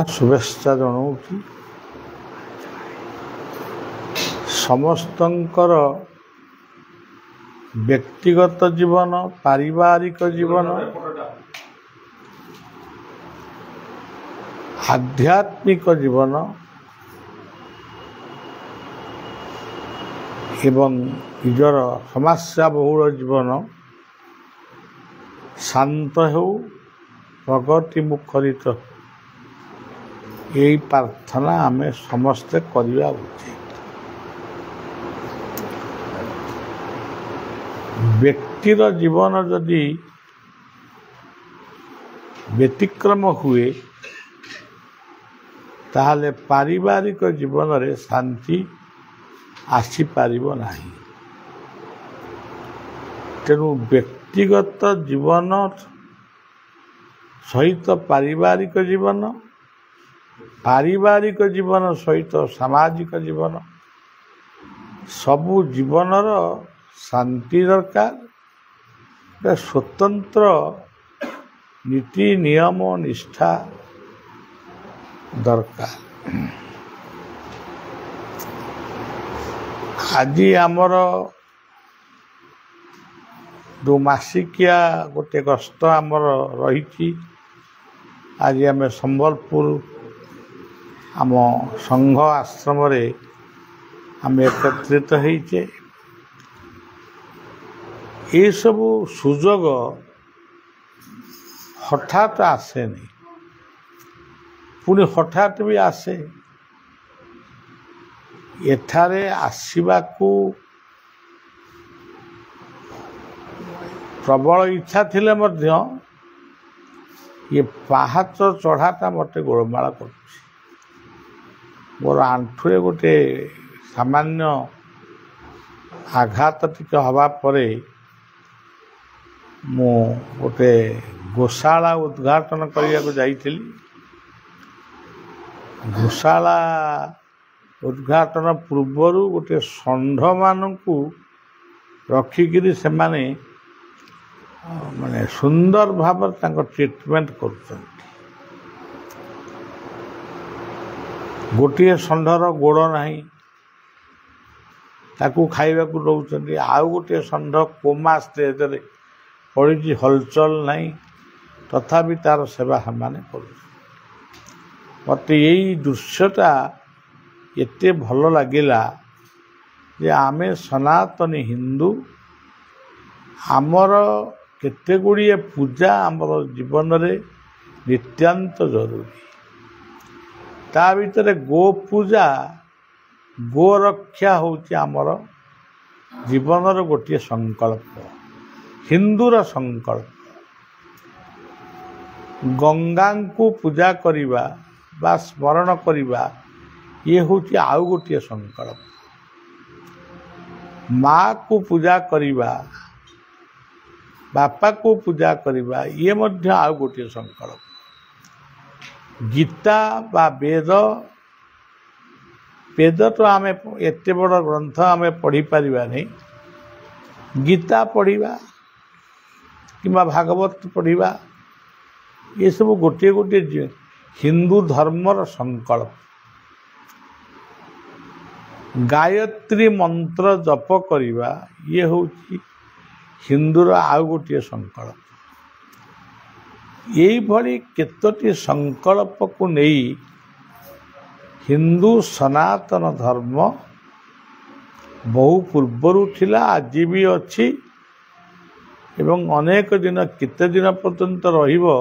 शुभेच्छा जनाऊँ समस्तंकर व्यक्तिगत जीवन पारिवारिक जीवन आध्यात्मिक जीवन एवं निजर समस्या बहुल जीवन शांत हो प्रगति मुखरित यही प्रार्थना आमे समस्ते करवा उचित। व्यक्तिर जीवन जदि व्यतिक्रम हुए ताहले पारिवारिक जीवन रे शांति आसी पारिबो नाही। तेणु व्यक्तिगत जीवन सहित पारिवारिक जीवन पारिवारिक जीवन सहित सामाजिक जीवन सबु जीवनर शांति दरकार स्वतंत्र नीति नियम निष्ठा दरकार। आज आमर दो मासिकिया गोटे गस्त आमर रही। आज आम संबलपुर आम संघ आश्रम रे आम एकत्रित होइचे। ये सबू सुजोग हठात आसे नहीं, पुणी हठात भी आसे। एठारे आसिबाकू प्रबल इच्छा थिले मध्य ये पाहाच चढ़ाटा मते गोलमाल कर मोर आंठुरे गोटे सामान्य आघात टिके हवा परे मु गोटे गोशाला उद्घाटन करने को जाइथिली। गोशाला उद्घाटन पूर्वरु गोटे षंढ मानकू रखिकिरी से माने सुंदर भाव ट्रीटमेंट कर गोटे षंढर गोड़ नहीं ताकू खाइबा को दौरान आउ गोटे षंढ कोमा स्टेज रे पड़ी हलचल नहीं तथापि तार सेवा हमने कर मत यही दृश्यटा एते भल लगिला जे आमे सनातनी हिंदू आमर केते गुड़िए पूजा आमर जीवन रे नित्यांत जरूरी। ता भीतर गो पूजा गो रक्षा होची आमर जीवनर गोटे संकल्प हिंदूर संकल्प। गंगा को पूजा करिबा बा स्मरण करिबा ये होची आउ गोटे संकल्प। माँ को पूजा करिबा बापा को पूजा करिबा ये मध्य आउ गोटे संकल्प। गीता बा वेद वेद तो आम एते बड़ ग्रंथ आम पढ़ी पारिबा नहीं। गीता पढ़िबा किंबा भागवत पढ़िबा ये सब गोटे गोटे हिंदू धर्मर संकल्प। गायत्री मंत्र जप करिबा ये होची हिंदूर आउ गोटे संकल्प। यही भली केतोटी संकल्प को नहीं हिंदू सनातन धर्म बहु पूर्वरु थिला आज भी अच्छी एवं अनेक दिन केते दिन पर्यंत रहिबो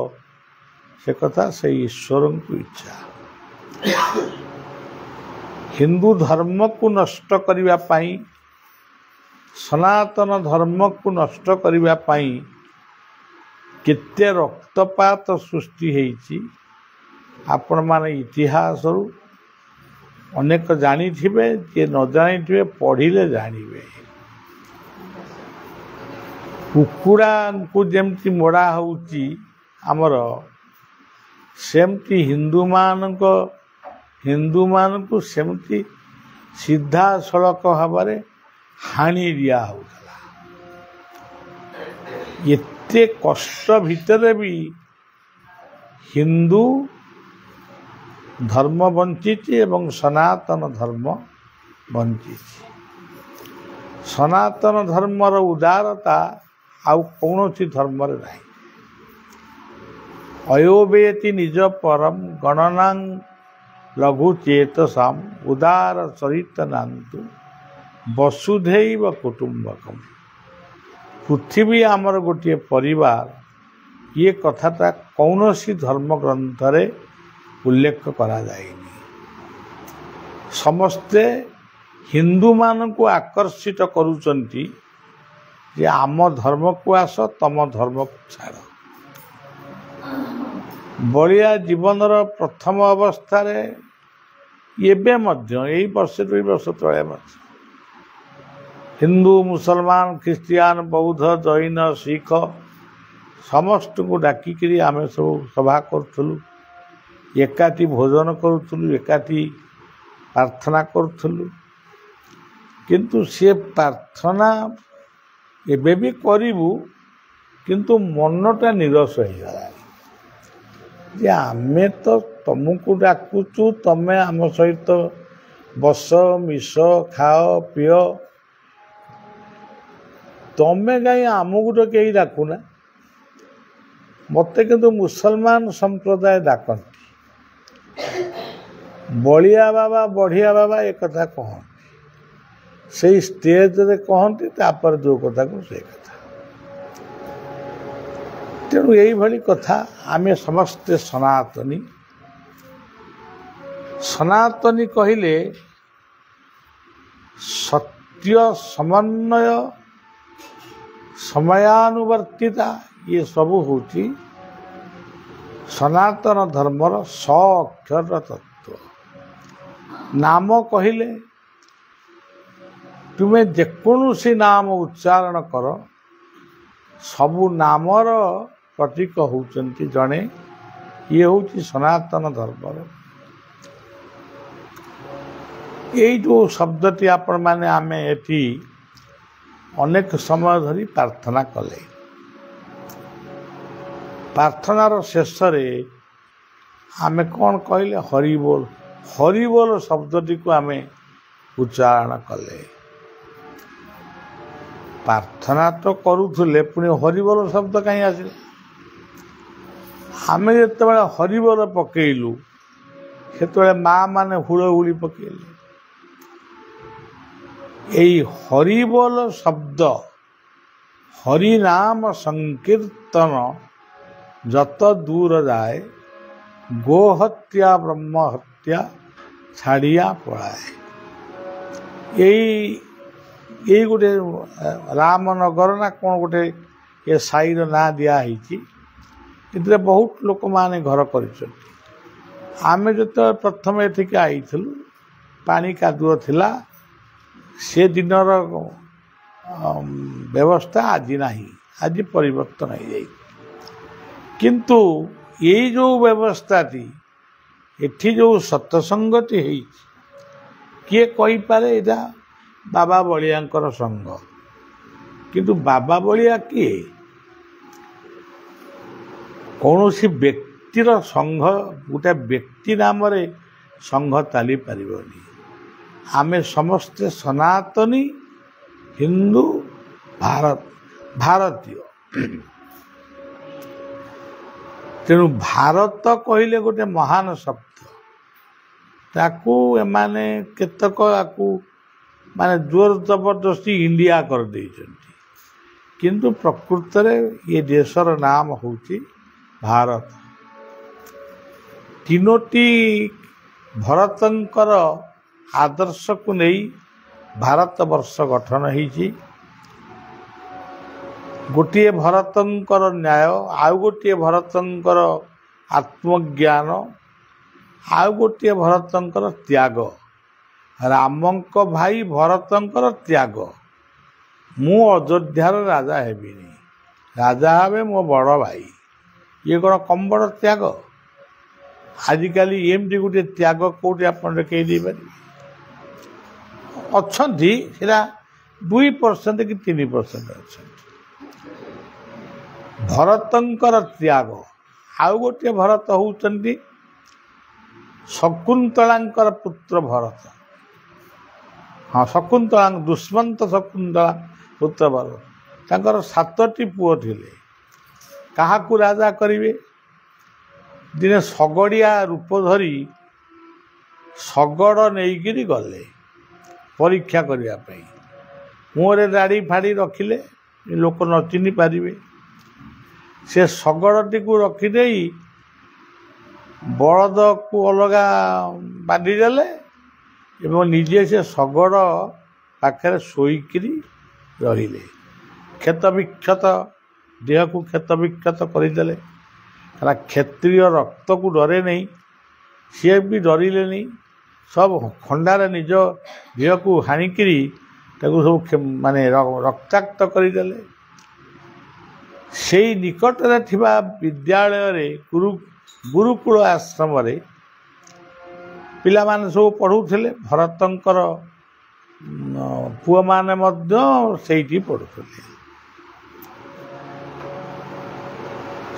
से कथा से ईश्वर को इच्छा। हिंदू धर्म को नष्ट करिबा पाई सनातन धर्म को नष्ट करिबा पाई केते रक्तपात सृष्टि हेची आपण माने इतिहास अनेक जानी थिबे जे न जानी थिबे पढ़िले जानिबे। कुकुड़ा को जेमती मोड़ा होची आमर सेमती हिंदू मान को सेमती सीधा सड़क भाव हाणी दिया होता। एते कष्ट भितर भी हिंदू ଧର୍ମ ବଞ୍ଚିଛି ଏବଂ ସନାତନ ଧର୍ମ ବଞ୍ଚିଛି। ସନାତନ ଧର୍ମର ଉଦାରତା ଆଉ କୌଣସି ଧର୍ମରେ ନାହିଁ। ଅୟୋବେତି ନିଜ ପରମ ଗଣନାଂ ଲଘୁ ଚେତସାମ ଉଦାର ଚରିତ ନାନ୍ତୁ ବସୁଧୈବ କୁଟୁମ୍ବକମ୍। ପୃଥିବୀ ଆମର ଗୋଟିଏ ପରିବାର, ଇଏ କଥାଟା କୌଣସି ଧର୍ମଗ୍ରନ୍ଥରେ ଉଲ୍ଲେଖ କରାଯାଇନି। ସମସ୍ତେ ହିନ୍ଦୁମାନଙ୍କୁ ଆକର୍ଷିତ କରୁଛନ୍ତି ଯେ ଆମ ଧର୍ମକୁ ଆସ, ତମ ଧର୍ମକୁ ଛାଡ଼। ବଳିଆ ଜୀବନର ପ୍ରଥମ ଅବସ୍ଥାରେ ଏବେ ମଧ୍ୟ, ଏଇ ବର୍ଷେ 2 ବର୍ଷ ତଳେ ମଧ୍ୟ ହିନ୍ଦୁ, ମୁସଲମାନ, ଖ୍ରୀଷ୍ଟିଆନ, ବୌଦ୍ଧ, ଜୈନ, ଶିଖ ସମସ୍ତଙ୍କୁ ଡାକିକିରି ଆମେ ସବୁ ସଭା କରୁଥିଲୁ, ଏକାଠି ଭୋଜନ କରୁଥିଲୁ, ଏକାଠି ପ୍ରାର୍ଥନା କରୁଥିଲୁ। କିନ୍ତୁ ସେ ପ୍ରାର୍ଥନା ଏବେ ବି କରିବୁ, କିନ୍ତୁ ମନଟା ନିରସ ହେଇଗଲାଣି ଯେ ଆମେ ତ ତମକୁ ଡାକୁଛୁ, ତମେ ଆମ ସହିତ ବସ, ମିଶ, ଖାଅ, ପିଅ, ତମେ କାହିଁ ଆମକୁ ତ କେହି ଡାକୁନା। ମୋତେ କିନ୍ତୁ ମୁସଲମାନ ସମ୍ପ୍ରଦାୟ ଡାକନ୍ତି, ବଳିଆ ବାବା, ବଢ଼ିଆ ବାବା ଏକଥା କହନ୍ତି, ସେଇ ଷ୍ଟେଜରେ କହନ୍ତି, ତାପରେ ଯେଉଁ କଥାକୁ ସେଇ କଥା। ତେଣୁ ଏଇଭଳି କଥା। ଆମେ ସମସ୍ତେ ସନାତନୀ। ସନାତନୀ କହିଲେ ସତ୍ୟ, ସମନ୍ୱୟ, ସମୟାନୁବର୍ତ୍ତିତା, ଇଏ ସବୁ ହେଉଛି ସନାତନ ଧର୍ମର ସ-ଅକ୍ଷର ତତ୍ତ୍ୱ। ନାମ କହିଲେ ତୁମେ ଯେକୌଣସି ନାମ ଉଚ୍ଚାରଣ କର, ସବୁ ନାମର ପ୍ରତୀକ ହେଉଛନ୍ତି ଜଣେ। ଇଏ ହେଉଛି ସନାତନ ଧର୍ମର। ଏଇ ଯେଉଁ ଶବ୍ଦଟି ଆପଣମାନେ ଆମେ ଏଠି ଅନେକ ସମୟ ଧରି ପ୍ରାର୍ଥନା କଲେ, ପ୍ରାର୍ଥନାର ଶେଷରେ ଆମେ କ'ଣ କହିଲେ? ହରିବୋଲ। ହରିବୋଲ ଶବ୍ଦଟିକୁ ଆମେ ଉଚ୍ଚାରଣ କଲେ। ପ୍ରାର୍ଥନା ତ କରୁଥିଲେ, ପୁଣି ହରିବୋଲ ଶବ୍ଦ କାହିଁ ଆସିଲା? ଆମେ ଯେତେବେଳେ ହରିବୋଲ ପକେଇଲୁ, ସେତେବେଳେ ମା' ମାନେ ହୁଳହୁଳି ପକେଇଲେ। ଏଇ ହରିବୋଲ ଶବ୍ଦ, ହରିନାମ ସଂକୀର୍ତ୍ତନ ଯତ ଦୂର ଯାଏ, ଗୋହତ୍ୟା ବ୍ରହ୍ମହତ୍ୟା ଛାଡ଼ିଆ ପଳାଏ। ଏଇ ଗୋଟେ ରାମନଗର ନା କ'ଣ ଗୋଟେ ଏ ସାହିର ନାଁ ଦିଆହେଇଛି। ଏଥିରେ ବହୁତ ଲୋକମାନେ ଘର କରିଛନ୍ତି। ଆମେ ଯେତେବେଳେ ପ୍ରଥମେ ଏଠିକି ଆଇଥିଲୁ, ପାଣି କାଦୁଅ ଥିଲା। ସେ ଦିନର ବ୍ୟବସ୍ଥା ଆଜି ନାହିଁ, ଆଜି ପରିବର୍ତ୍ତନ ହେଇଯାଇଛି। କିନ୍ତୁ ଏଇ ଯେଉଁ ବ୍ୟବସ୍ଥାଟି, ଏଠି ଯେଉଁ ସତ୍ସଙ୍ଗଟି ହେଇଛି, କିଏ କହିପାରେ ଏଇଟା ବାବା ବଳିଆଙ୍କର ସଂଘ। କିନ୍ତୁ ବାବା ବଳିଆ କିଏ? କୌଣସି ବ୍ୟକ୍ତିର ସଂଘ, ଗୋଟେ ବ୍ୟକ୍ତି ନାମରେ ସଂଘ ଚାଲିପାରିବନି। ଆମେ ସମସ୍ତେ ସନାତନୀ, ହିନ୍ଦୁ, ଭାରତୀୟ। ତେଣୁ ଭାରତ କହିଲେ ଗୋଟେ ମହାନ ଶବ୍ଦ। ତାକୁ ଏମାନେ କେତେକ ଆକୁ ମାନେ ଜୋର ଜବରଦସ୍ତି ଇଣ୍ଡିଆ କରିଦେଇଛନ୍ତି। କିନ୍ତୁ ପ୍ରକୃତରେ ଏ ଦେଶର ନାମ ହେଉଛି ଭାରତ। 3ଟି ଭରତଙ୍କର ଆଦର୍ଶକୁ ନେଇ ଭାରତବର୍ଷ ଗଠନ ହେଇଛି। ଗୋଟିଏ ଭରତଙ୍କର ନ୍ୟାୟ, ଆଉ ଗୋଟିଏ ଭରତଙ୍କର ଆତ୍ମଜ୍ଞାନ, ଆଉ ଗୋଟିଏ ଭରତଙ୍କର ତ୍ୟାଗ। ରାମଙ୍କ ଭାଇ ଭରତଙ୍କର ତ୍ୟାଗ, ମୁଁ ଅଯୋଧ୍ୟାର ରାଜା ହେବିନି, ରାଜା ହେବେ ମୋ ବଡ଼ ଭାଇ। ଇଏ କ'ଣ କମ୍ ବଡ଼ ତ୍ୟାଗ? ଆଜିକାଲି ଏମିତି ଗୋଟେ ତ୍ୟାଗ କେଉଁଠି ଆପଣ ଦେଖେଇ ଦେଇପାରିବେ? ଅଛନ୍ତି, ସେଟା 2% କି 3% ଅଛନ୍ତି। ଭରତଙ୍କର ତ୍ୟାଗ, ଆଉ ଗୋଟିଏ ଭରତ ହେଉଛନ୍ତି ଶକୁନ୍ତଳାଙ୍କର ପୁତ୍ର ଭରତ। ହଁ, ଶକୁନ୍ତଳା ଦୁଷ୍ମନ୍ତ ଶକୁନ୍ତଳା ପୁତ୍ର ଭରତ। ତାଙ୍କର 7ଟି ପୁଅ ଥିଲେ। କାହାକୁ ରାଜା କରିବେ? ଦିନେ ଶଗଡ଼ିଆ ରୂପ ଧରି ଶଗଡ଼ ନେଇକିରି ଗଲେ ପରୀକ୍ଷା କରିବା ପାଇଁ। ମୁହଁରେ ଦାଢ଼ି ଫାଡ଼ି ରଖିଲେ, ଲୋକ ନ ଚିହ୍ନି ପାରିବେ। ସେ ଶଗଡ଼ଟିକୁ ରଖିଦେଇ ବଳଦକୁ ଅଲଗା ବାନ୍ଧିଦେଲେ ଏବଂ ନିଜେ ସେ ଶଗଡ଼ ପାଖରେ ଶୋଇକିରି ରହିଲେ। କ୍ଷତ ବିକ୍ଷତ ଦେହକୁ କ୍ଷତ ବିକ୍ଷତ କରିଦେଲେ। କାରଣ କ୍ଷତ୍ରିୟ ରକ୍ତକୁ ଡରେ ନାହିଁ, ସିଏ ବି ଡରିଲେନି। ସବୁ ଖଣ୍ଡାରେ ନିଜ ଦେହକୁ ହାଣିକିରି ତାକୁ ସବୁ ମାନେ ରକ୍ତାକ୍ତ କରିଦେଲେ। ସେଇ ନିକଟରେ ଥିବା ବିଦ୍ୟାଳୟରେ ଗୁରୁକୁଳ ଆଶ୍ରମରେ ପିଲାମାନେ ସବୁ ପଢ଼ୁଥିଲେ। ଭରତଙ୍କର ପୁଅମାନେ ମଧ୍ୟ ସେଇଠି ପଢ଼ୁଥିଲେ।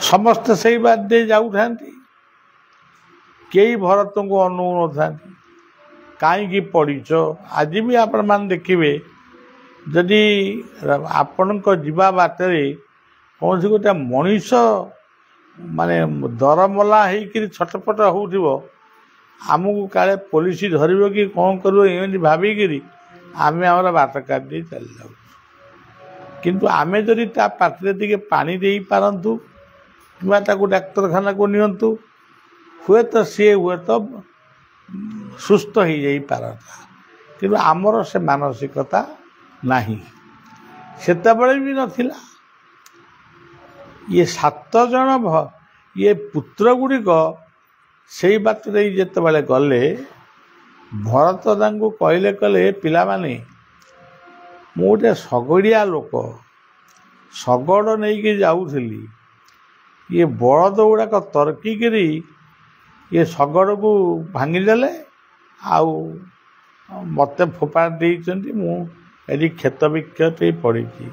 ସମସ୍ତେ ସେଇ ବାଟ ଦେଇ ଯାଉଥାନ୍ତି, କେହି ଭରତଙ୍କୁ ଅନଉନଥାନ୍ତି। କାହିଁକି ପଢ଼ିଛ? ଆଜି ବି ଆପଣମାନେ ଦେଖିବେ, ଯଦି ଆପଣଙ୍କ ଯିବା ବାଟରେ କୌଣସି ଗୋଟେ ମଣିଷ ମାନେ ଦରମଲା ହେଇକିରି ଛଟପଟ ହେଉଥିବ, ଆମକୁ କାଳେ ପୋଲିସ ଧରିବ କି କ'ଣ କରିବ ଏମିତି ଭାବିକିରି ଆମେ ଆମର ବାଟ କାଟି ଦେଇ ଚାଲିଯାଉଛୁ। କିନ୍ତୁ ଆମେ ଯଦି ତା ପାଟିରେ ଟିକେ ପାଣି ଦେଇପାରନ୍ତୁ କିମ୍ବା ତାକୁ ଡାକ୍ତରଖାନାକୁ ନିଅନ୍ତୁ, ହୁଏତ ସିଏ ସୁସ୍ଥ ହେଇଯାଇପାରନ୍ତା। କିନ୍ତୁ ଆମର ସେ ମାନସିକତା ନାହିଁ, ସେତେବେଳେ ବି ନଥିଲା। ଇଏ 7 ଜଣ ଇଏ ପୁତ୍ର ଗୁଡ଼ିକ ସେଇ ବାଟରେ ଯେତେବେଳେ ଗଲେ, ଭରତ ତାଙ୍କୁ କହିଲେ, ପିଲାମାନେ, ମୁଁ ଗୋଟେ ଶଗଡ଼ିଆ ଲୋକ, ଶଗଡ଼ ନେଇକି ଯାଉଥିଲି। ଇଏ ବଳଦ ଗୁଡ଼ାକ ତର୍କିକିରି ଇଏ ଶଗଡ଼କୁ ଭାଙ୍ଗିଦେଲେ, ଆଉ ମୋତେ ଫୋପାଡ଼ି ଦେଇଛନ୍ତି। ମୁଁ ଏଠି କ୍ଷତ ବିକ୍ଷତ ହେଇ ପଡ଼ିଛି।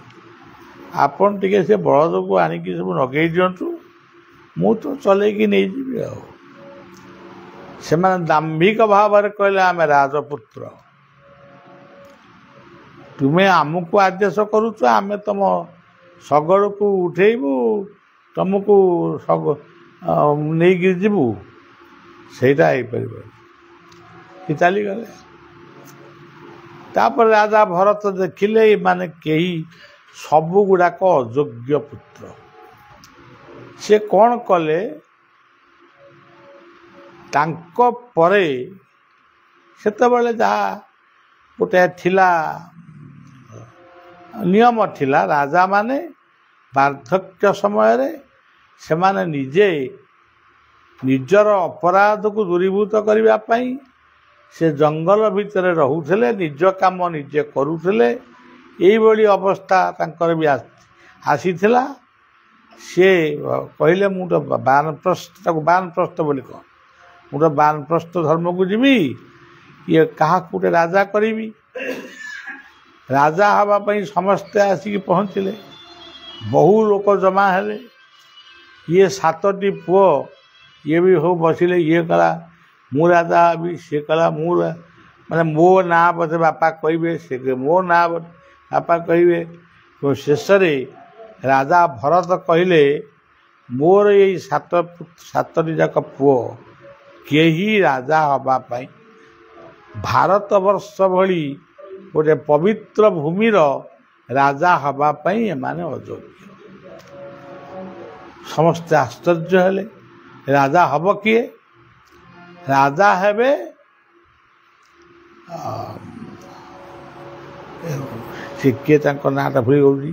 ଆପଣ ଟିକେ ସେ ବଳଦକୁ ଆଣିକି ସବୁ ଲଗେଇ ଦିଅନ୍ତୁ, ମୁଁ ତ ଚଲେଇକି ନେଇଯିବି। ଆଉ ସେମାନେ ଦାମ୍ଭିକ ଭାବରେ କହିଲେ, ଆମେ ରାଜପୁତ୍ର, ତୁମେ ଆମକୁ ଆଦେଶ କରୁଛ, ଆମେ ତମ ଶଗଡ଼କୁ ଉଠେଇବୁ, ତମକୁ ନେଇକି ଯିବୁ? ସେଇଟା ହେଇପାରିବନି। କି ଚାଲିଗଲେ। ତାପରେ ରାଜା ଭରତ ଦେଖିଲେ ଏମାନେ କେହି ସବୁ ଗୁଡ଼ାକ ଅଯୋଗ୍ୟ ପୁତ୍ର। ସେ କ'ଣ କଲେ, ତାଙ୍କ ପରେ ସେତେବେଳେ ଯାହା ଗୋଟେ ଥିଲା ନିୟମ ଥିଲା, ରାଜାମାନେ ବାର୍ଦ୍ଧକ୍ୟ ସମୟରେ ସେମାନେ ନିଜେ ନିଜର ଅପରାଧକୁ ଦୂରୀଭୂତ କରିବା ପାଇଁ ସେ ଜଙ୍ଗଲ ଭିତରେ ରହୁଥିଲେ, ନିଜ କାମ ନିଜେ କରୁଥିଲେ। ଏଇଭଳି ଅବସ୍ଥା ତାଙ୍କର ବି ଆସିଥିଲା। ସିଏ କହିଲେ, ମୁଁ ତ ତାକୁ ବାନପ୍ରସ୍ଥ ବୋଲି କହ, ମୁଁ ତ ବାନପ୍ରସ୍ଥ ଧର୍ମକୁ ଯିବି, ଇଏ କାହାକୁ ଗୋଟେ ରାଜା କରିବି। ରାଜା ହେବା ପାଇଁ ସମସ୍ତେ ଆସିକି ପହଞ୍ଚିଲେ, ବହୁ ଲୋକ ଜମା ହେଲେ। ଇଏ 7ଟି ପୁଅ, ଇଏ ବି ସବୁ ବସିଲେ। ଇଏ କଲା ମୁଁ ରାଜା ହେବି, ସିଏ କଲା ମୁଁ, ମାନେ ମୋ ନାଁ ବୋଧେ ବାପା କହିବେ, ସେ ମୋ ନାଁ ବାପା କହିବେ। ଶେଷରେ ରାଜା ଭରତ କହିଲେ, ମୋର ଏଇ 7ଟି ଯାକ ପୁଅ କେହି ରାଜା ହେବା ପାଇଁ, ଭାରତବର୍ଷ ଭଳି ଗୋଟେ ପବିତ୍ର ଭୂମିର ରାଜା ହେବା ପାଇଁ ଏମାନେ ଅଯୋଗ୍ୟ। ସମସ୍ତେ ଆଶ୍ଚର୍ଯ୍ୟ ହେଲେ। ରାଜା ହେବ କିଏ? ରାଜା ହେବେ ସେ କିଏ, ତାଙ୍କ ନାଁଟା ଭୁଲି ଗଲି।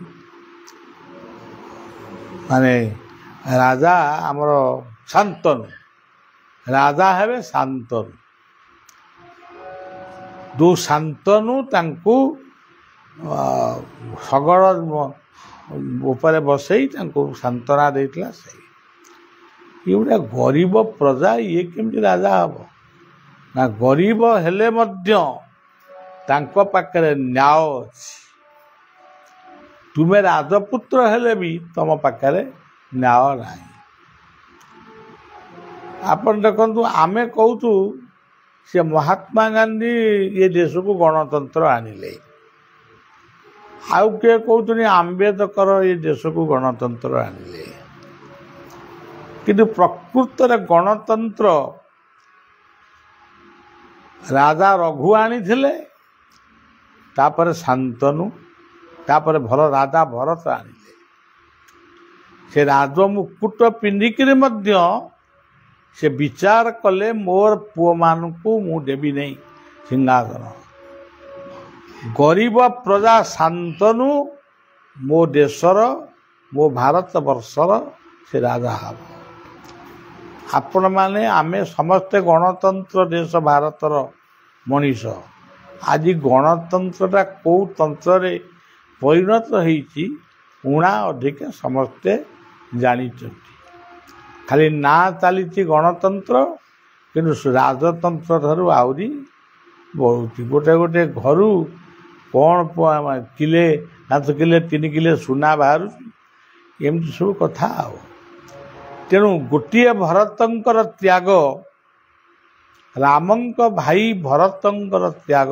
ମାନେ ରାଜା ଆମର ଶାନ୍ତନୁ, ରାଜା ହେବେ ଶାନ୍ତନୁ। ଯେଉଁ ଶାନ୍ତନୁ ତାଙ୍କୁ ଶଗଡ଼ ଉପରେ ବସେଇ ତାଙ୍କୁ ସାନ୍ତ୍ୱନା ଦେଇଥିଲା। ସେଇ ଇଏ ଗୋଟେ ଗରିବ ପ୍ରଜା, ଇଏ କେମିତି ରାଜା ହେବ? ନା, ଗରିବ ହେଲେ ମଧ୍ୟ ତାଙ୍କ ପାଖରେ ନ୍ୟାୟ ଅଛି। ତୁମେ ରାଜପୁତ୍ର ହେଲେ ବି ତମ ପାଖରେ ନ୍ୟାୟ ନାହିଁ। ଆପଣ ଦେଖନ୍ତୁ ଆମେ କହୁଛୁ ସେ ମହାତ୍ମା ଗାନ୍ଧୀ ଏ ଦେଶକୁ ଗଣତନ୍ତ୍ର ଆଣିଲେ, ଆଉ କିଏ କହୁଛନ୍ତି ଆମ୍ବେଦକର ଏ ଦେଶକୁ ଗଣତନ୍ତ୍ର ଆଣିଲେ। କିନ୍ତୁ ପ୍ରକୃତରେ ଗଣତନ୍ତ୍ର ରାଜା ରଘୁ ଆଣିଥିଲେ, ତାପରେ ଶାନ୍ତନୁ, ତାପରେ ଭଲ ରାଜା ଭରତ ଆଣିଲେ। ସେ ରାଜମୁକୁଟ ପିନ୍ଧିକିରି ମଧ୍ୟ ସେ ବିଚାର କଲେ ମୋର ପୁଅମାନଙ୍କୁ ମୁଁ ଦେବି ନାହିଁ ସିଂହାସନ। ଗରିବ ପ୍ରଜା ଶାନ୍ତନୁ ମୋ ଦେଶର, ମୋ ଭାରତ ବର୍ଷର ସେ ରାଜା ହେବ। ଆପଣମାନେ ଆମେ ସମସ୍ତେ ଗଣତନ୍ତ୍ର ଦେଶ ଭାରତର ମଣିଷ। ଆଜି ଗଣତନ୍ତ୍ରଟା କେଉଁ ତନ୍ତ୍ରରେ ପରିଣତ ହେଇଛି ଉଣା ଅଧିକା ସମସ୍ତେ ଜାଣିଛନ୍ତି। ଖାଲି ନାଁ ଚାଲିଛି ଗଣତନ୍ତ୍ର, କିନ୍ତୁ ରାଜତନ୍ତ୍ର ଠାରୁ ଆହୁରି ବଢ଼ୁଛି। ଗୋଟେ ଗୋଟେ ଘରୁ କ'ଣ କିଲେ 5 କିଲେ 3 କିଲେ ସୁନା ବାହାରୁଛି, ଏମିତି ସବୁ କଥା। ଆଉ ତେଣୁ ଗୋଟିଏ ଭରତଙ୍କର ତ୍ୟାଗ, ରାମଙ୍କ ଭାଇ ଭରତଙ୍କର ତ୍ୟାଗ,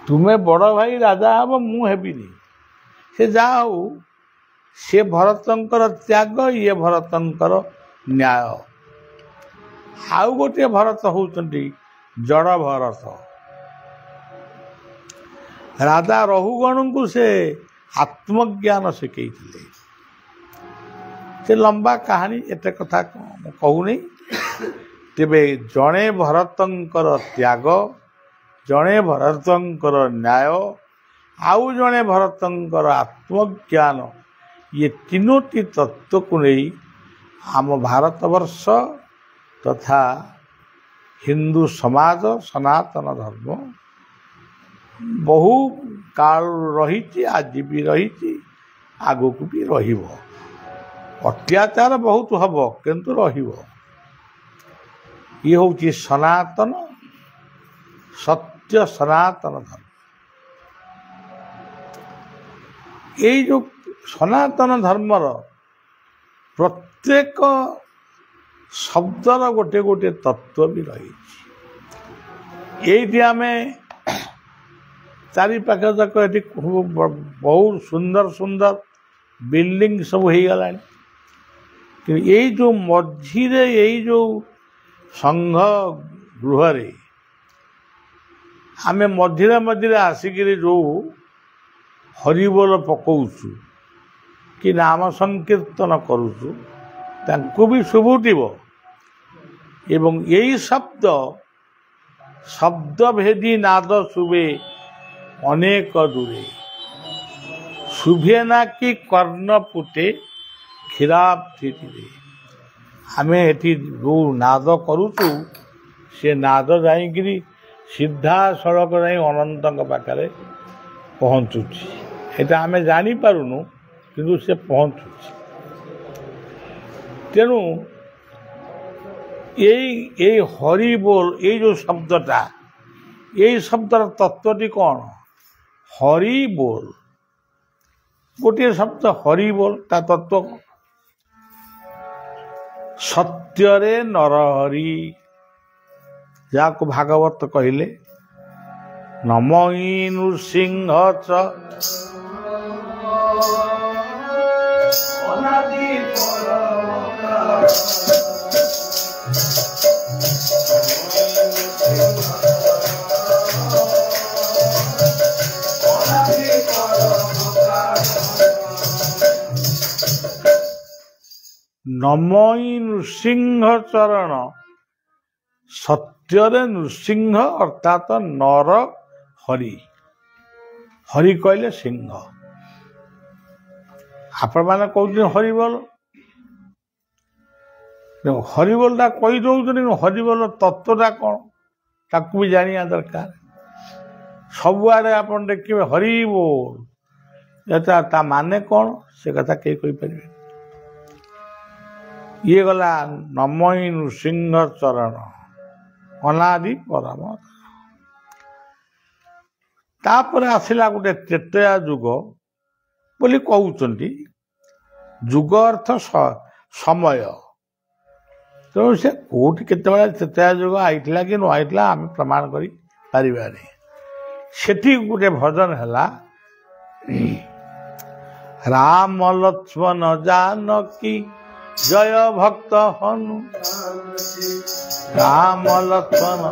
ତୁମେ ବଡ଼ ଭାଇ ରାଜା ହେବ ମୁଁ ହେବିନି, ସେ ଯାହା ହଉ ସେ ଭରତଙ୍କର ତ୍ୟାଗ, ଇଏ ଭରତଙ୍କର ନ୍ୟାୟ। ଆଉ ଗୋଟିଏ ଭରତ ହେଉଛନ୍ତି ଜଡ଼ ଭରତ। ରାଜା ରହୁଗଣଙ୍କୁ ସେ ଆତ୍ମଜ୍ଞାନ ଶିଖେଇଥିଲେ। ସେ ଲମ୍ବା କାହାଣୀ, ଏତେ କଥା ମୁଁ କହୁନି। ତେବେ ଜଣେ ଭରତଙ୍କର ତ୍ୟାଗ, ଜଣେ ଭରତଙ୍କର ନ୍ୟାୟ, ଆଉ ଜଣେ ଭରତଙ୍କର ଆତ୍ମଜ୍ଞାନ, ଇଏ ତିନୋଟି ତତ୍ତ୍ୱକୁ ନେଇ ଆମ ଭାରତବର୍ଷ ତଥା ହିନ୍ଦୁ ସମାଜ, ସନାତନ ଧର୍ମ ବହୁ କାଳରୁ ରହିଛି, ଆଜି ବି ରହିଛି, ଆଗକୁ ବି ରହିବ। ଅତ୍ୟାଚାର ବହୁତ ହେବ କିନ୍ତୁ ରହିବ। ଇଏ ହେଉଛି ସନାତନ ସତ୍ୟ, ସନାତନ ଧର୍ମ। ଏଇ ଯେଉଁ ସନାତନ ଧର୍ମର ପ୍ରତ୍ୟେକ ଶବ୍ଦର ଗୋଟେ ଗୋଟେ ତତ୍ତ୍ୱ ବି ରହିଛି। ଏଇଠି ଆମେ ଚାରିପାଖ ଯାକ ଏଠି ବହୁତ ସୁନ୍ଦର ସୁନ୍ଦର ବିଲ୍ଡିଂ ସବୁ ହେଇଗଲାଣି, କିନ୍ତୁ ଏଇ ଯେଉଁ ମଝିରେ ଏଇ ଯେଉଁ ସଂଘ ଗୃହରେ ଆମେ ମଝିରେ ମଝିରେ ଆସିକିରି ଯେଉଁ ହରିବୋଲ ପକାଉଛୁ କି ନାମ ସଂକୀର୍ତ୍ତନ କରୁଛୁ, ତାଙ୍କୁ ବି ଶୁଭୁଥିବ। ଏବଂ ଏଇ ଶବ୍ଦଭେଦୀ ନାଦ ଶୁଭେ ଅନେକ ଦୂରେ, ଶୁଭେ ନା କି କର୍ଣ୍ଣ ପୁଟେ କ୍ଷୀରାବ୍ଧିରେ। ଆମେ ଏଠି ଯେଉଁ ନାଦ କରୁଛୁ, ସେ ନାଦ ଯାଇକିରି ସିଧାସଳଖ ଯାଇ ଅନନ୍ତଙ୍କ ପାଖରେ ପହଞ୍ଚୁଛି। ଏଇଟା ଆମେ ଜାଣିପାରୁନୁ, କିନ୍ତୁ ସେ ପହଞ୍ଚୁଛି। ତେଣୁ ଏଇ ହରିବୋଲ, ଏଇ ଯେଉଁ ଶବ୍ଦଟା, ଏଇ ଶବ୍ଦର ତତ୍ତ୍ୱଟି କ'ଣ? ହରିବୋଲ, ଗୋଟିଏ ଶବ୍ଦ ହରିବୋଲ, ତା ତତ୍ତ୍ୱ ସତ୍ୟରେ ନରହରି, ଯାହାକୁ ଭାଗବତ କହିଲେ ନମଇ ନୃସିଂହ ଚ ନମଇ ନୃସିଂହ ଚରଣ, ସତ୍ୟରେ ନୃସିଂହ ଅର୍ଥାତ ନର ହରି। ହରି କହିଲେ ସିଂହ। ଆପଣମାନେ କହୁଛନ୍ତି ହରିବୋଲ, ହରିବୋଲଟା କହିଦେଉଛନ୍ତି, ହରିବୋଲ ତତ୍ତ୍ୱଟା କ'ଣ ତାକୁ ବି ଜାଣିବା ଦରକାର। ସବୁଆଡ଼େ ଆପଣ ଦେଖିବେ ହରିବୋଲ, ଏଟା ତା ମାନେ କ'ଣ ସେ କଥା କେହି କହିପାରିବେ। ଇଏ ଗଲା ନମଇ ନୃସିଂହ ଚରଣ, ଅନାଦି ପରମ। ତାପରେ ଆସିଲା ଗୋଟେ ତ୍ରେତୟା ଯୁଗ ବୋଲି କହୁଛନ୍ତି। ଯୁଗ ଅର୍ଥ ସମୟ, ତେଣୁ ସେ କୋଉଠି କେତେବେଳେ ତ୍ରେତୟା ଯୁଗ ଆଇଥିଲା କି ନ ଆଇଥିଲା ଆମେ ପ୍ରମାଣ କରି ପାରିବାନି। ସେଠି ଗୋଟେ ଭଜନ ହେଲା ରାମ ଲକ୍ଷ୍ମଣ ଜାନକୀ ଜୟ ଭକ୍ତ ହନୁ ରାମ ଲକ୍ଷ୍ମଣ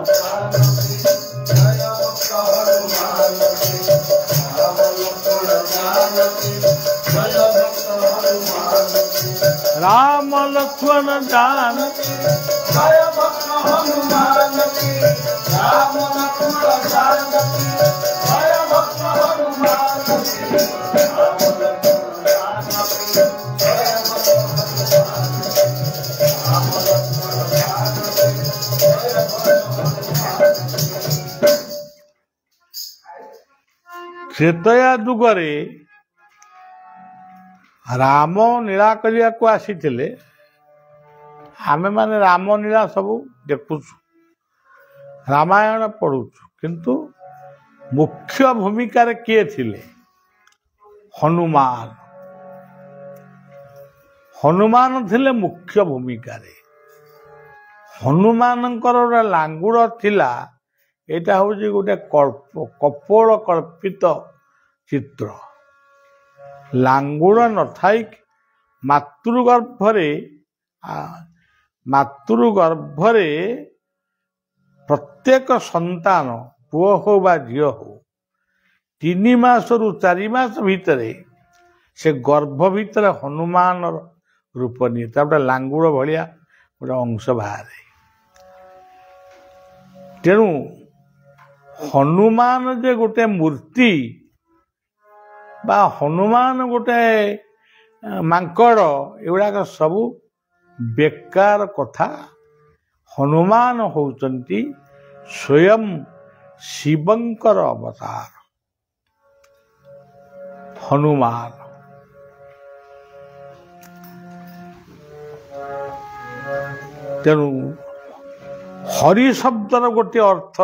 राम लक्ष्मण जानकी जय भक्त हनुमान की राम लक्ष्मण जानकी जय भक्त हनुमान की राम लक्ष्मण जानकी जय भक्त हनुमान राम लक्ष्मण जानकी जय भक्त हनुमान। त्रेतया जुगरे राम लीला करने को आसीथिले आमे माने राम लीला सबू देखुछु रामायण पढ़ुछु किंतु मुख्य भूमिका रे किए थिले हनुमान हनुमान थिले मुख्य भूमिका रे हनुमानंकर लांगुड़ थिला एटा होजी गोटे कपोल कल्पित चित्र लांगुड़ न थाई मातृगर्भरे प्रत्येक संतान पुओ हो बा झियो हो 3 मास रु 4 मास भितरे से गर्भ भितर हनुमान रूप नहीं तापटे लांगुड़ भलिया गोटे अंश बाहरे तेणु हनुमान जे गोटे मूर्ति बा हनुमान गोटे मांकड़ एगुड़ाक सबू बेकार कथा हनुमान होउचंती स्वयं शिवंकर अवतार हनुमान तेणु हरि शब्दर गोटे अर्थ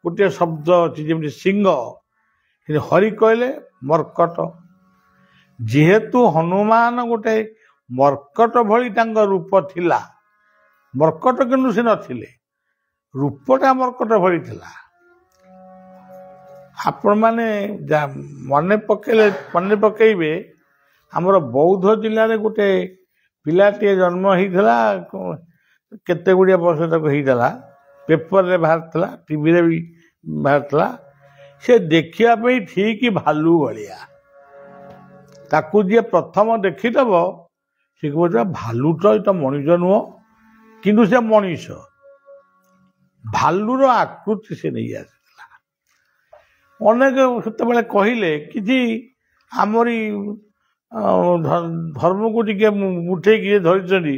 गोटे शब्द अच्छी जमी सिंह हरि कहले मर्कट जेहेतु हनुमान गोटे मर्कट भली तांग रूप थिला मर्कट किन्तु से नथिले रूपटा मर्कट भली थिला आपण माने मन पकेबे हमर बौद्ध जिले में गोटे पिलाटे जन्म होता केते गुड़िया वर्ष तक होता पेपर रे बाहर टीवी रे भी बाहर से देखिया ठीक भालू भाया ताकू जी प्रथम देखीदब सी कह भालू तो ये मनीष नुह किंतु से मनीष भालूर आकृति से नहीं आसाला अनेक से कहले कि आमरी धर्म को टी मुठे धरी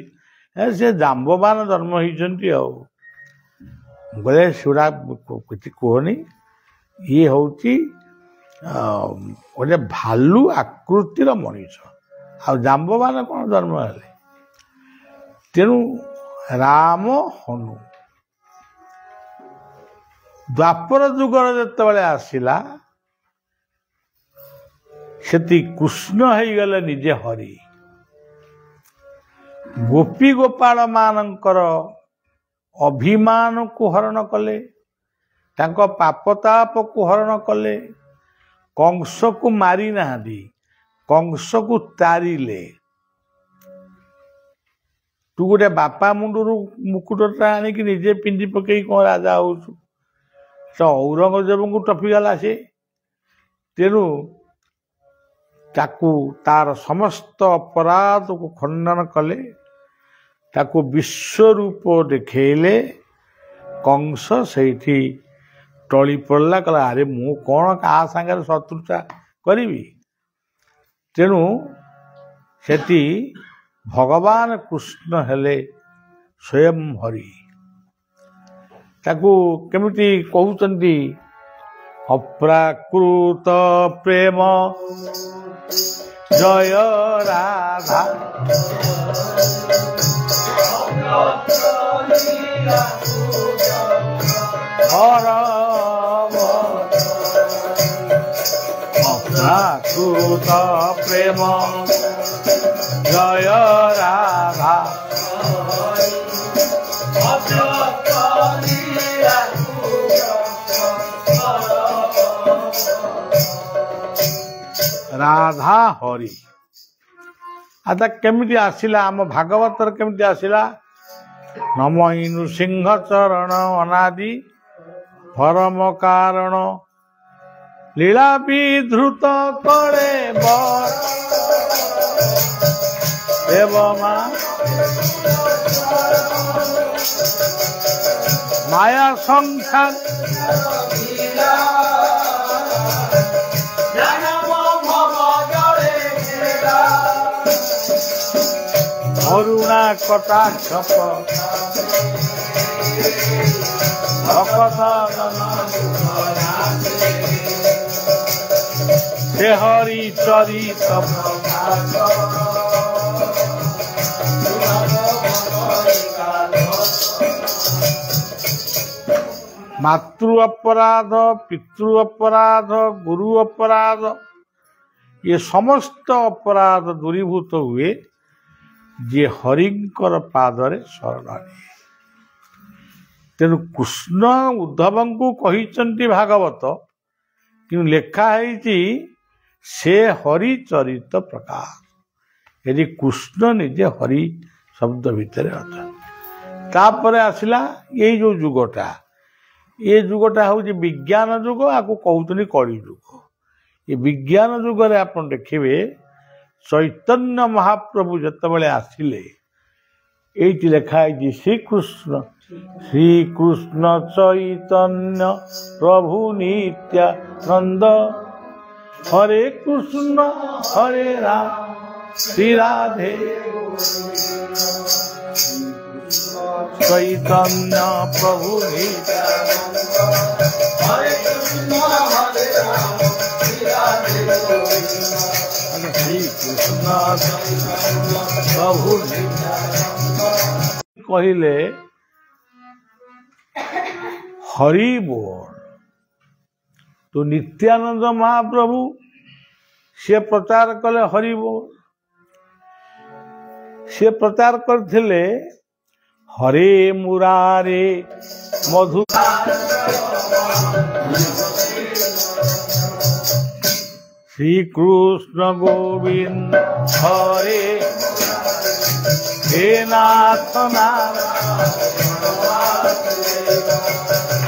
से जाम्बवान जन्म होती गले सेगुड़ा किसी कहनी ये हूँ गोटे भालू आकृतिर मनीष आ जाम्बवान कौन जन्म हेले तेणु राम हनु द्वापर जुगर जिते आसला से कृष्ण हो गले निजे हरि गोपी गोपाल मानकर अभिमान को हरण कले तांको पापताप को हरण कले कंस को मारी नाहांती कंस को तारिले तू गोटे बापा मुंडरू मुकुटा आनिक निजे पिंधि पकई कौन राजा हो औरंगजेब को टपिगला से तेणु ताकू तार समस्त अपराध को खंडन कले ताकू विश्वरूप देखेले कंस से टली पड़ला कहला अरे मु कौन क्या सांगे शत्रुता करी तेणु सेठी भगवान कृष्ण हेले स्वयं हरि ताकू केमिति कहउचंती अप्राकृत प्रेम जय राधा अप्राकृत प्रेम जय राधा राधा हरि आता केमिति आसिला आम भागवतर केमिति आसिला नमहि नृसिंह चरण अनादि परम कारण लीला विधृत करे देवमा माया संसार करुणा कटाक्ष से हरि चरित मातृ अपराध पितृ अपराध गुरु अपराध ये समस्त अपराध दूरीभूत हुए जे हरिंकर पादरे शरण तेणु कृष्ण उद्धव को कही भागवत कि लेखा है से हरि चरित प्रकाश यदि कृष्ण निजे हरि शब्द भितर अच्छा तापर आसला ये जो जुगटा ये जुगटा हूँ विज्ञान जुग आपको कहते कली जुग ये विज्ञान जुगर आप देखिए चैतन्य महाप्रभु जितेबाला आसिले ये लिखा है श्रीकृष्ण चैतन्य प्रभु नित्यानंद हरे कृष्ण हरे राम श्री राधे चैतन्य प्रभु नित्यानंद हरे कृष्ण हरे राम श्री राधे प्रभु कहले हरि बोल तो नित्यानंद महाप्रभु से प्रचार कले हरि बोल से प्रचार करथिले हरे मुरारे मधु श्री कृष्ण गोविंद हरे हे नाथ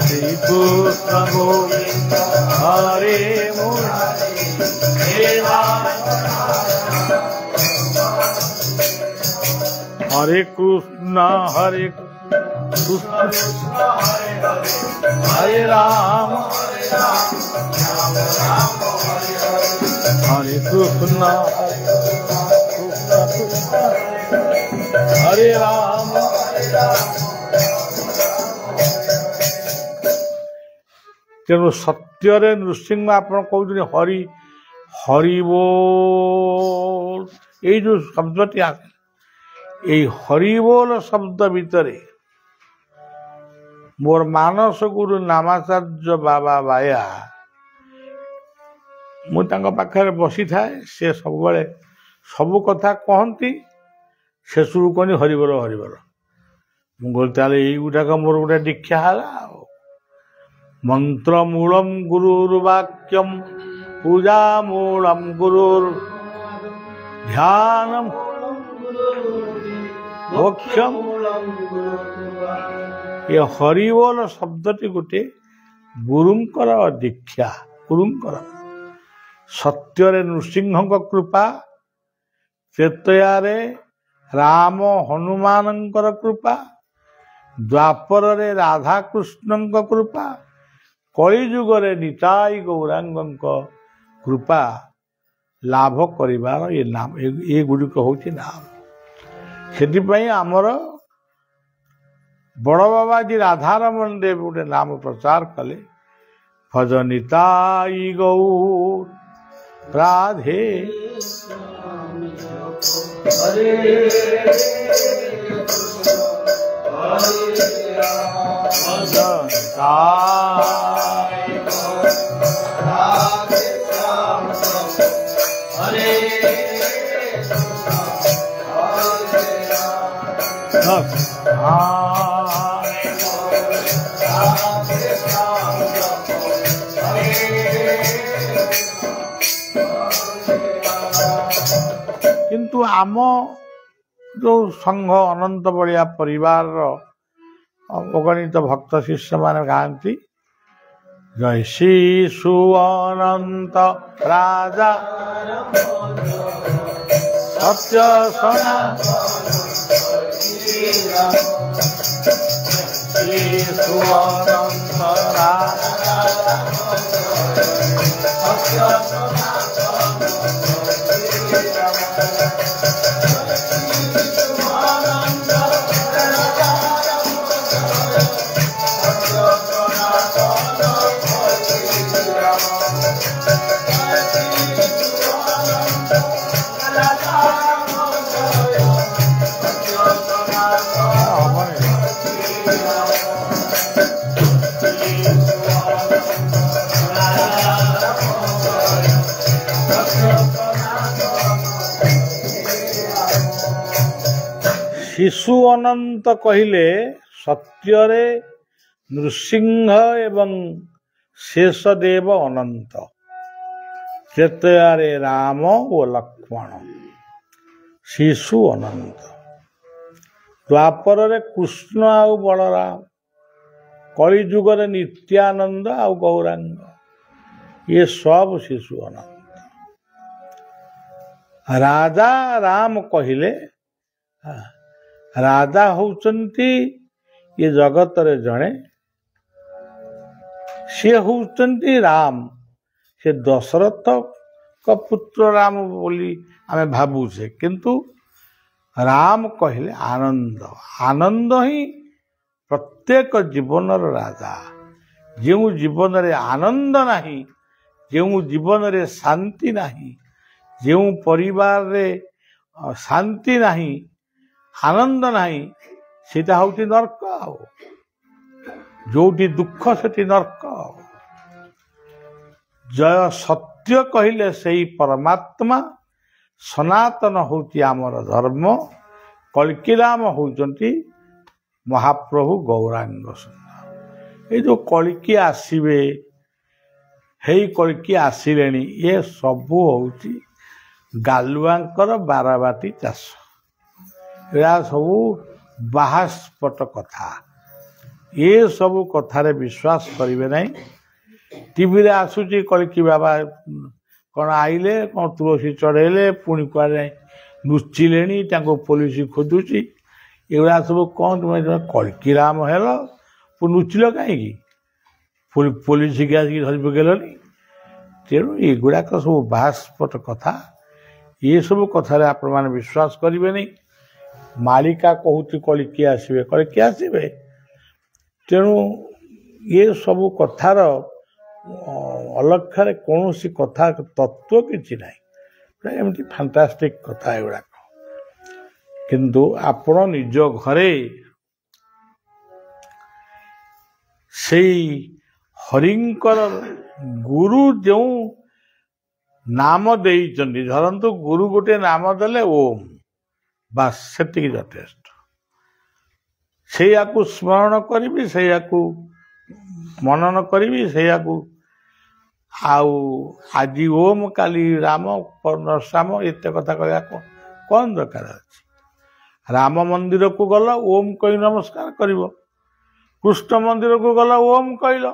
श्री कृष्ण गोविंद हरे हे हरे कृष्ण हरे हरे राम हरे कृष्ण हरे राम तेणु सत्य नृसिंह आप कहते हरि हरि बोल ये जो शब्दटी ये हरि बोल शब्द भितर मोर मानस गुरु नामाचार्य बाबा बाया मुझे बसी थाए से सब बड़े सबू कथा कहती शेषु कहनी हरिबर हरिबर मुझे यही गुटाक मोर गोटे दीक्षा है मंत्र मूलम गुरुर्वाक्यम पूजा मूलम गुरुर ध्यान मोक्षम ये हरिबोल शब्दटी गोटे गुरुंकर दीक्षा गुरुंकर सत्य नृसिंह कृपा त्रेतयारे राम हनुमान कृपा द्वापर राधा कृष्ण कृपा कलिजुगे निताई गौरांग कृपा लाभ करिवार ये नाम ये गुड़िक हूँ नाम से आमर बड़ बाबा जी राधारमण देव गोटे नाम प्रचार कले भजनिताई गौर राधे हरे हरे କିନ୍ତୁ ଆମ ଯେଉଁ ସଂଘ ଅନନ୍ତ ବଳିଆ ପରିବାରର ଅଗଣିତ ଭକ୍ତ ଶିଷ୍ୟମାନେ ଗାଆନ୍ତି, ଜୟ ଶିଶୁ ଅନନ୍ତ ରାଜା ସତ୍ୟ ଶିଶୁ ଅନନ୍ତ ରାଜା ଶିଶୁ ଅନନ୍ତ କହିଲେ ସତ୍ୟରେ ନୃସିଂହ ଏବଂ ଶେଷଦେବ ଅନନ୍ତ, ତ୍ରେତୟାରେ ରାମ ଓ ଲକ୍ଷ୍ମଣ। ଶିଶୁ ଅନନ୍ତ, ଦ୍ୱାପରରେ କୃଷ୍ଣ ଆଉ ବଳରାମ, କଳିଯୁଗରେ ନିତ୍ୟାନନ୍ଦ ଆଉ ଗୌରାଙ୍ଗ, ଇଏ ସବୁ ଶିଶୁ ଅନନ୍ତ। ରାଜା ରାମ କହିଲେ ରାଜା ହଉଛନ୍ତି ଏ ଜଗତରେ ଜଣେ, ସିଏ ହଉଛନ୍ତି ରାମ। ସେ ଦଶରଥଙ୍କ ପୁତ୍ର ରାମ ବୋଲି ଆମେ ଭାବୁଛେ, କିନ୍ତୁ ରାମ କହିଲେ ଆନନ୍ଦ। ଆନନ୍ଦ ହିଁ ପ୍ରତ୍ୟେକ ଜୀବନର ରାଜା। ଯେଉଁ ଜୀବନରେ ଆନନ୍ଦ ନାହିଁ, ଯେଉଁ ଜୀବନରେ ଶାନ୍ତି ନାହିଁ, ଯେଉଁ ପରିବାରରେ ଶାନ୍ତି ନାହିଁ, ଆନନ୍ଦ ନାହିଁ, ସେଇଟା ହଉଛି ନର୍କ। ଆଉ ଯୋଉଠି ଦୁଃଖ ସେଠି ନର୍କ। ଜୟ ସତ୍ୟ କହିଲେ ସେଇ ପରମାତ୍ମା। ସନାତନ ହଉଛି ଆମର ଧର୍ମ। କଳ୍କିରାମ ହଉଛନ୍ତି ମହାପ୍ରଭୁ ଗୌରାଙ୍ଗ ସୁନ୍ଦର। ଏଇ ଯୋଉ କଳ୍କି ଆସିବେ, ହେଇ କଳ୍କି ଆସିଲେଣି, ଏ ସବୁ ହଉଛି ଗାଲୁଆଙ୍କର ବାରବାଟୀ ଚାଷ। ଏହା ସବୁ ବାହାସ୍ପଟ କଥା। ଏ ସବୁ କଥାରେ ବିଶ୍ୱାସ କରିବେ ନାହିଁ। ଟିଭିରେ ଆସୁଛି କଳ୍କି ବାବା କ'ଣ ଆଇଲେ, କ'ଣ ତୁଳସୀ ଚଢ଼େଇଲେ, ପୁଣି କୁଆଡ଼େ ଲୁଚିଲେଣି, ତାଙ୍କୁ ପୋଲିସ ଖୋଜୁଛି। ଏଗୁଡ଼ା ସବୁ କ'ଣ ତୁମେ କଳ୍କିରାମ ହେଲ, ଲୁଚିଲ କାହିଁକି? ପୋଲିସକି ଆସିକି ଧରି ପକେଇଲନି। ତେଣୁ ଏଗୁଡ଼ାକ ସବୁ ବାହାସ୍ପଟ କଥା। ଏସବୁ କଥାରେ ଆପଣମାନେ ବିଶ୍ୱାସ କରିବେନି। ମାଳିକା କହୁଛି କଳ୍କି ଆସିବେ, କଳ୍କି ଆସିବେ। ତେଣୁ ଏ ସବୁ କଥାର ଅଲକ୍ଷରେ କୌଣସି କଥା ତତ୍ତ୍ୱ କିଛି ନାହିଁ। ଏମିତି ଫାଣ୍ଟାଷ୍ଟିକ୍ କଥା ଏଗୁଡ଼ାକ। କିନ୍ତୁ ଆପଣ ନିଜ ଘରେ ସେଇ ହରିଙ୍କର ଗୁରୁ ଯେଉଁ ନାମ ଦେଇଛନ୍ତି, ଧରନ୍ତୁ ଗୁରୁ ଗୋଟେ ନାମ ଦେଲେ ଓମ୍, ବାସ୍ ସେତିକି ଯଥେଷ୍ଟ। ସେଇଆକୁ ସ୍ମରଣ କରିବି, ସେଇଆକୁ ମନନ କରିବି, ସେଇଆକୁ ଆଉ ଆଜି ଓମ୍ କାଲି ରାମ ଶ୍ୟାମ ଏତେ କଥା କହିବା କ'ଣ ଦରକାର ଅଛି? ରାମ ମନ୍ଦିରକୁ ଗଲ, ଓମ୍ କହି ନମସ୍କାର କରିବ। କୃଷ୍ଣ ମନ୍ଦିରକୁ ଗଲ, ଓମ୍ କହିଲ।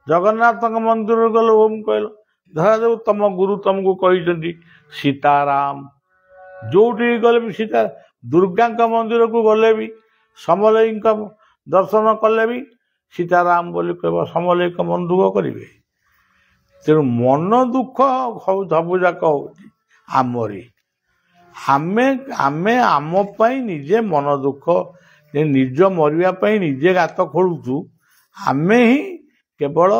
ଜଗନ୍ନାଥଙ୍କ ମନ୍ଦିରକୁ ଗଲ, ଓମ୍ କହିଲ। ଧରାଯାଉ ତମ ଗୁରୁ ତମକୁ କହିଛନ୍ତି ସୀତାରାମ, ଯୋଉଠିକି ଗଲେ ବି ସୀତା। ଦୁର୍ଗାଙ୍କ ମନ୍ଦିରକୁ ଗଲେ ବି, ସମଲେଇଙ୍କ ଦର୍ଶନ କଲେ ବି ସୀତାରାମ ବୋଲି କହିବ, ସମଲେଇଙ୍କ ମନ ଦୁଃଖ କରିବେ। ତେଣୁ ମନ ଦୁଃଖ ସବୁଯାକ ହଉଛି ଆମରି। ଆମେ ଆମ ପାଇଁ ନିଜେ ମନ ଦୁଃଖ, ନିଜ ମରିବା ପାଇଁ ନିଜେ ଗାତ ଖୋଳୁଛୁ। ଆମେ ହିଁ କେବଳ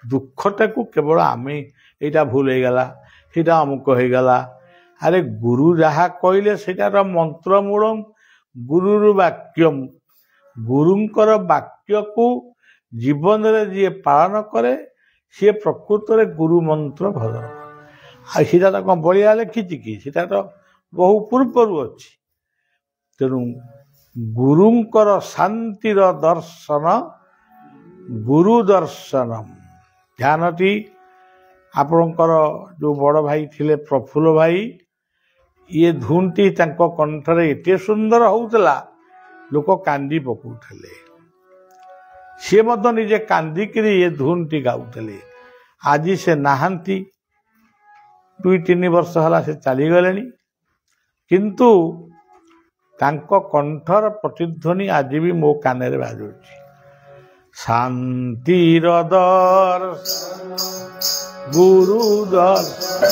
ଦୁଃଖଟାକୁ କେବଳ ଆମେ, ଏଇଟା ଭୁଲ ହେଇଗଲା, ସେଇଟା ଅମୁକ ହେଇଗଲା। ଆରେ ଗୁରୁ ଯାହା କହିଲେ ସେଇଟାର ମନ୍ତ୍ରମୂଳ ଗୁରୁର ବାକ୍ୟମ୍। ଗୁରୁଙ୍କର ବାକ୍ୟକୁ ଜୀବନରେ ଯିଏ ପାଳନ କରେ, ସିଏ ପ୍ରକୃତରେ ଗୁରୁ ମନ୍ତ୍ର ଭଜନ। ଆଉ ସେଇଟା ତ କ'ଣ ବଳିଆ ଲେଖିଛି କି? ସେଇଟା ତ ବହୁ ପୂର୍ବରୁ ଅଛି। ତେଣୁ ଗୁରୁଙ୍କର ଶାନ୍ତିର ଦର୍ଶନ ଗୁରୁ ଦର୍ଶନମ। ଧ୍ୟାନଟି ଆପଣଙ୍କର ଯେଉଁ ବଡ଼ ଭାଇ ଥିଲେ ପ୍ରଫୁଲ୍ଲ ଭାଇ, ଇଏ ଧୁନଟି ତାଙ୍କ କଣ୍ଠରେ ଏତେ ସୁନ୍ଦର ହେଉଥିଲା ଲୋକ କାନ୍ଦି ପକାଉଥିଲେ। ସିଏ ମଧ୍ୟ ନିଜେ କାନ୍ଦିକିରି ଏ ଧୁନଟି ଗାଉଥିଲେ। ଆଜି ସେ ନାହାନ୍ତି, 2-3 ବର୍ଷ ହେଲା ସେ ଚାଲିଗଲେଣି, କିନ୍ତୁ ତାଙ୍କ କଣ୍ଠର ପ୍ରତିଧ୍ୱନି ଆଜି ବି ମୋ କାନରେ ବାଜୁଛି। ଶାନ୍ତିର ଦର୍ଶନ ଗୁରୁ ଦର୍ଶନ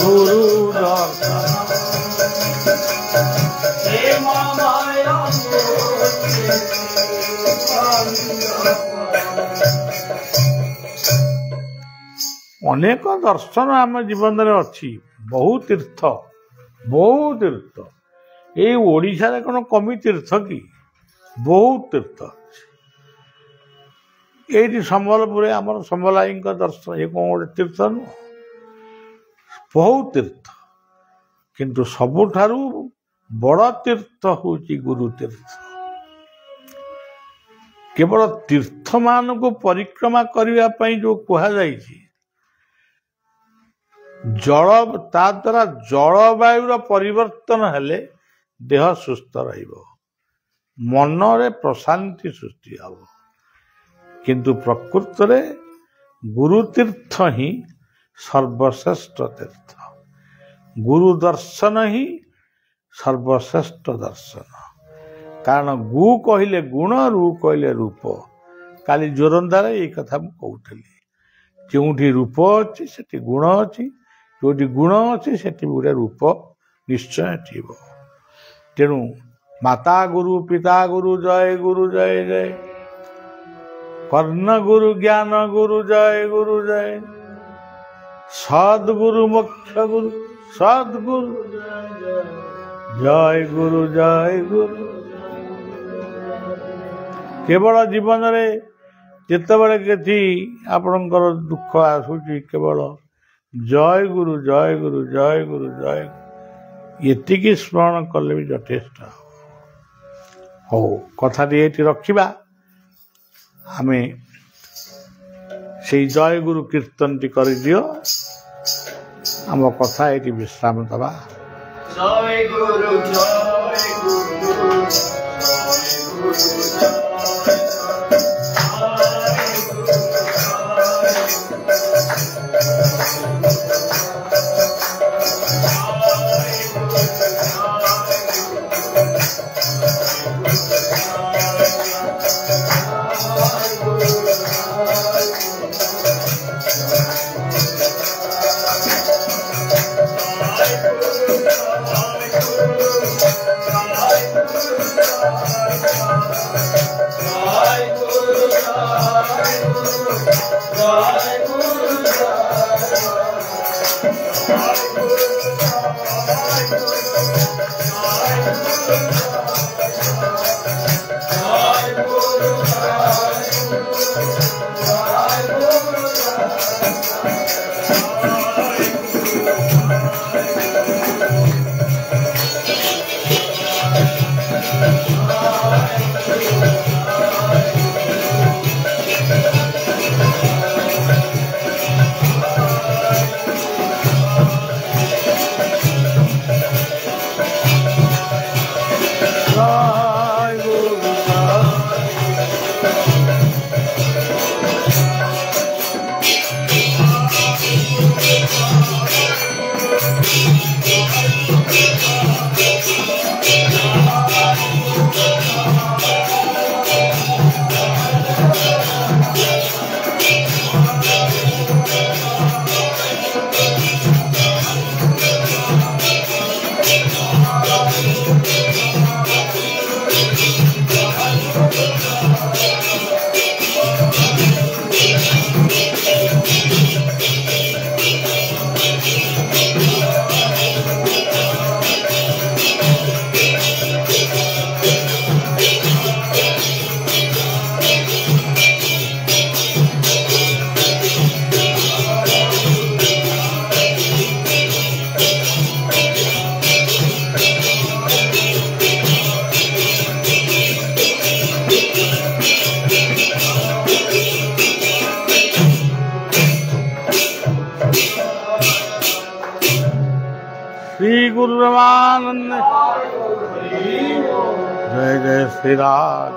গুরু দর্শন ଅନେକ ଦର୍ଶନ ଆମ ଜୀବନରେ ଅଛି। ବହୁ ତୀର୍ଥ, ବହୁ ତୀର୍ଥ। ଏଇ ଓଡ଼ିଶାରେ କ'ଣ କମି ତୀର୍ଥ କି? ବହୁତ ତୀର୍ଥ ଅଛି। ଏଇଠି ସମ୍ବଲପୁରରେ ଆମର ସମ୍ବଲାଇଙ୍କ ଦର୍ଶନ, ଏ କ'ଣ ଗୋଟେ ତୀର୍ଥ ନୁହଁ? ବହୁତ ତୀର୍ଥ, କିନ୍ତୁ ସବୁଠାରୁ ବଡ଼ ତୀର୍ଥ ହେଉଛି ଗୁରୁ ତୀର୍ଥ। କେବଳ ତୀର୍ଥମାନଙ୍କୁ ପରିକ୍ରମା କରିବା ପାଇଁ ଯେଉଁ କୁହାଯାଇଛି, ତା ଦ୍ୱାରା ଜଳବାୟୁର ପରିବର୍ତ୍ତନ ହେଲେ ଦେହ ସୁସ୍ଥ ରହିବ, ମନରେ ପ୍ରଶାନ୍ତି ସୃଷ୍ଟି ହେବ। କିନ୍ତୁ ପ୍ରକୃତରେ ଗୁରୁ ତୀର୍ଥ ହିଁ ସର୍ବଶ୍ରେଷ୍ଠ ତୀର୍ଥ। ଗୁରୁ ଦର୍ଶନ ହିଁ ସର୍ବଶ୍ରେଷ୍ଠ ଦର୍ଶନ। କାରଣ ଗୁ କହିଲେ ଗୁଣ, ରୁ କହିଲେ ରୂପ। କାଲି ଜୋରନ୍ଦାରେ ଏଇ କଥା ମୁଁ କହୁଥିଲି। ଯେଉଁଠି ରୂପ ଅଛି ସେଠି ଗୁଣ ଅଛି, ଯେଉଁଠି ଗୁଣ ଅଛି ସେଠି ଗୋଟେ ରୂପ ନିଶ୍ଚୟ ଥିବ। ତେଣୁ ମାତା ଗୁରୁ, ପିତା ଗୁରୁ, ଜୟ ଗୁରୁ ଜୟ ଜୟ। କର୍ଣ୍ଣ ଗୁରୁ, ଜ୍ଞାନ ଗୁରୁ, ଜୟ ଗୁରୁ ଜୟ। ସଦ୍ଗୁରୁ, ମୋକ୍ଷ ଗୁରୁ, ସଦ୍ଗୁରୁ, ଜୟ ଗୁରୁ ଜୟ ଗୁରୁ। କେବଳ ଜୀବନରେ ଯେତେବେଳେ କିଛି ଆପଣଙ୍କର ଦୁଃଖ ଆସୁଛି, କେବଳ ଜୟ ଗୁରୁ ଜୟ ଗୁରୁ ଜୟ ଗୁରୁ ଜୟ ଗୁରୁ ଏତିକି ସ୍ମରଣ କଲେ ବି ଯଥେଷ୍ଟ। ହଉ, କଥାଟି ଏଇଠି ରଖିବା। ଆମେ ସେଇ ଜୟ ଗୁରୁ କୀର୍ତ୍ତନଟି କରିଦିଅ। ଆମ କଥା ଏଇଠି ବିଶ୍ରାମ ଦେବା। ଜୟ ଗୁରୁ ଜୟ ଗୁରୁ श्री गुरु ब्रह्मानंद जय जय श्री राज।